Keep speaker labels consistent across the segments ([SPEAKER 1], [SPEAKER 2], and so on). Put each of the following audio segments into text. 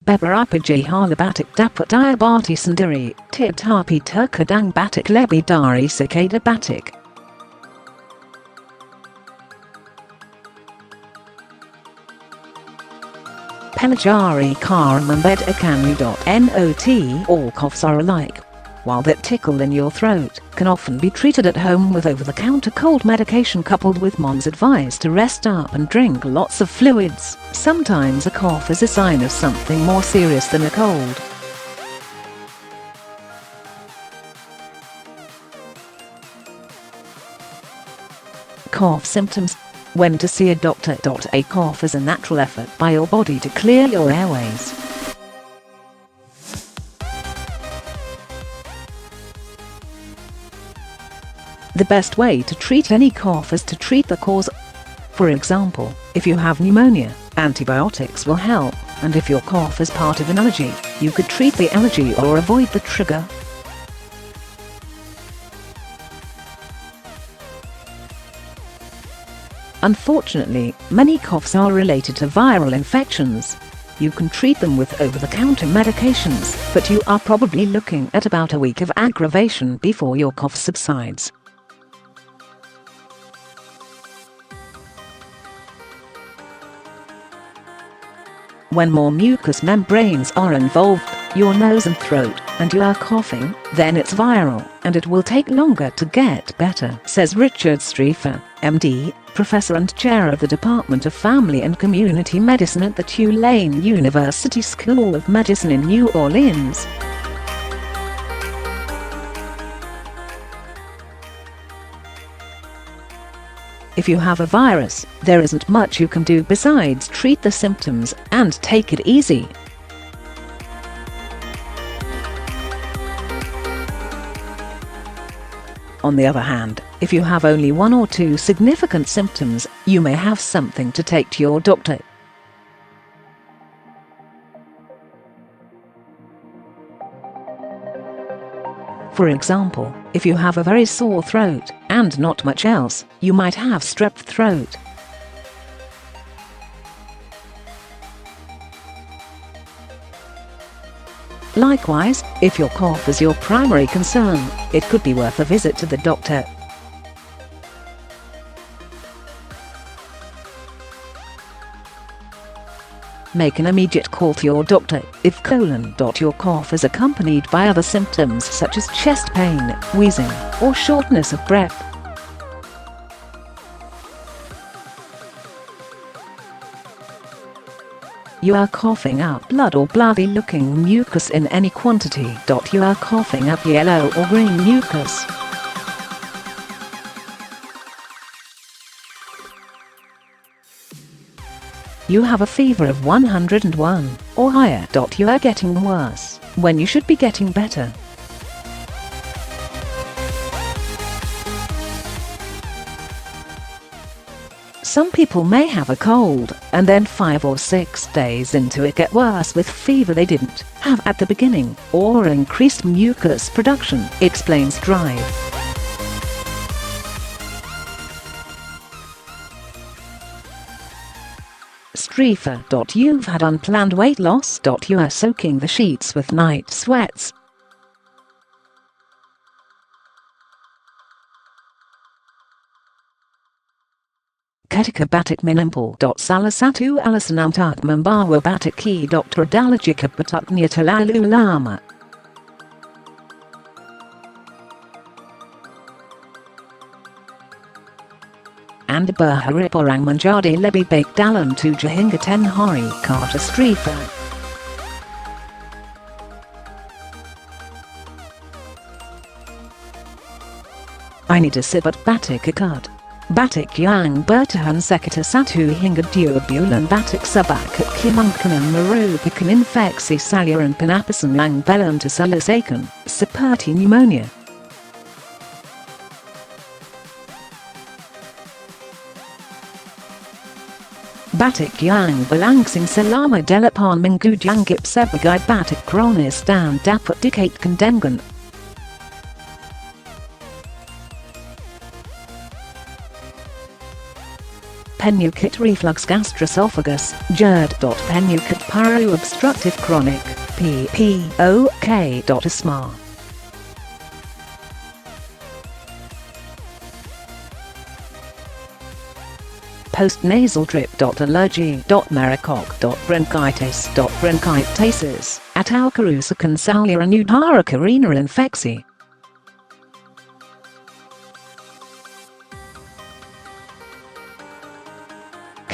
[SPEAKER 1] Beberapa, gejala batuk, dapat, diobati, sendiri, tetapi, terkadang, batuk, lebih, dari, sekadar, batuk. Pelajari, cara, membedakannya. Not all coughs are alike. While that tickle in your throat can often be treated at home with over-the-counter cold medication coupled with mom's advice to rest up and drink lots of fluids, sometimes a cough is a sign of something more serious than a cold. Cough symptoms. When to see a doctor. A cough is a natural effort by your body to clear your airways. The best way to treat any cough is to treat the cause. For example, if you have pneumonia, antibiotics will help, and if your cough is part of an allergy, you could treat the allergy or avoid the trigger. Unfortunately, many coughs are related to viral infections. You can treat them with over-the-counter medications, but you are probably looking at about a week of aggravation before your cough subsides. When more mucous membranes are involved, your nose and throat, and you are coughing, then it's viral, and it will take longer to get better, says Richard Streefer, MD, Professor and Chair of the Department of Family and Community Medicine at the Tulane University School of Medicine in New Orleans. If you have a virus, there isn't much you can do besides treat the symptoms and take it easy. On the other hand, if you have only 1 or 2 significant symptoms, you may have something to take to your doctor. For example, if you have a very sore throat, and not much else, you might have strep throat. Likewise, if your cough is your primary concern, it could be worth a visit to the doctor. Make an immediate call to your doctor if your cough is accompanied by other symptoms such as chest pain, wheezing, or shortness of breath. You are coughing up blood or bloody-looking mucus in any quantity. You are coughing up yellow or green mucus. You have a fever of 101 or higher. You are getting worse when you should be getting better. Some people may have a cold and then 5 or 6 days into it get worse with fever they didn't have at the beginning or increased mucus production, explains Drive. Streefer. You've had unplanned weight loss. You are soaking the sheets with night sweats. Ketika batuk menimpul. Salah satu alasan untuk membawa batuk ke dokter adalah jika batuknya terlalu lama. Anda berharap orang menjadi lebih baik dalam 7 hingga 10 hari, kata Streefer. Ini disebut batuk akut. Batuk yang bertahan sekitar 1 hingga 2 bulan. Batuk sebab kemungkinan merupakan infeksi saluran pernapasan yang belum terselesaikan, seperti pneumonia. Batuk yang berlangsung selama 8 minggu dianggap sebagai batuk kronis dan dapat dikaitkan dengan penukit reflux gastroesophagus, GERD. Penukit paru obstructive chronic, PPOK. Asthma. Postnasal drip. Allergy. Merococ. Bronchitis. Bronchitasis, ataucarusacan salia anudhara carina infecti.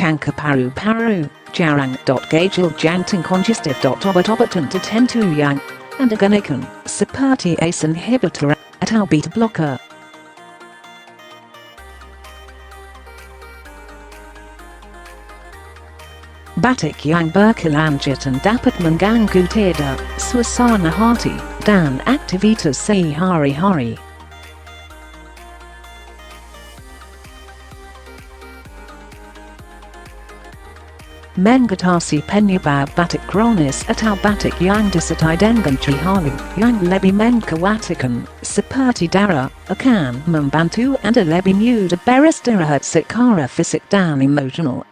[SPEAKER 1] Kanker paru, jarang. Gejala jantung congestive. Obat-obatan tertentu yang and digunakan seperti ACE inhibitor atau beta blocker. Batuk yang berkelanjutan dapat mengganggu tidur, suasana hati, dan aktivitas sehari-hari. Mengatasi penyebab batuk kronis atau batuk yang disertai dengan halu yang lebih mengkhawatirkan, seperti darah, akan membantu Anda lebih mudah beristirahat secara fisik dan emosional.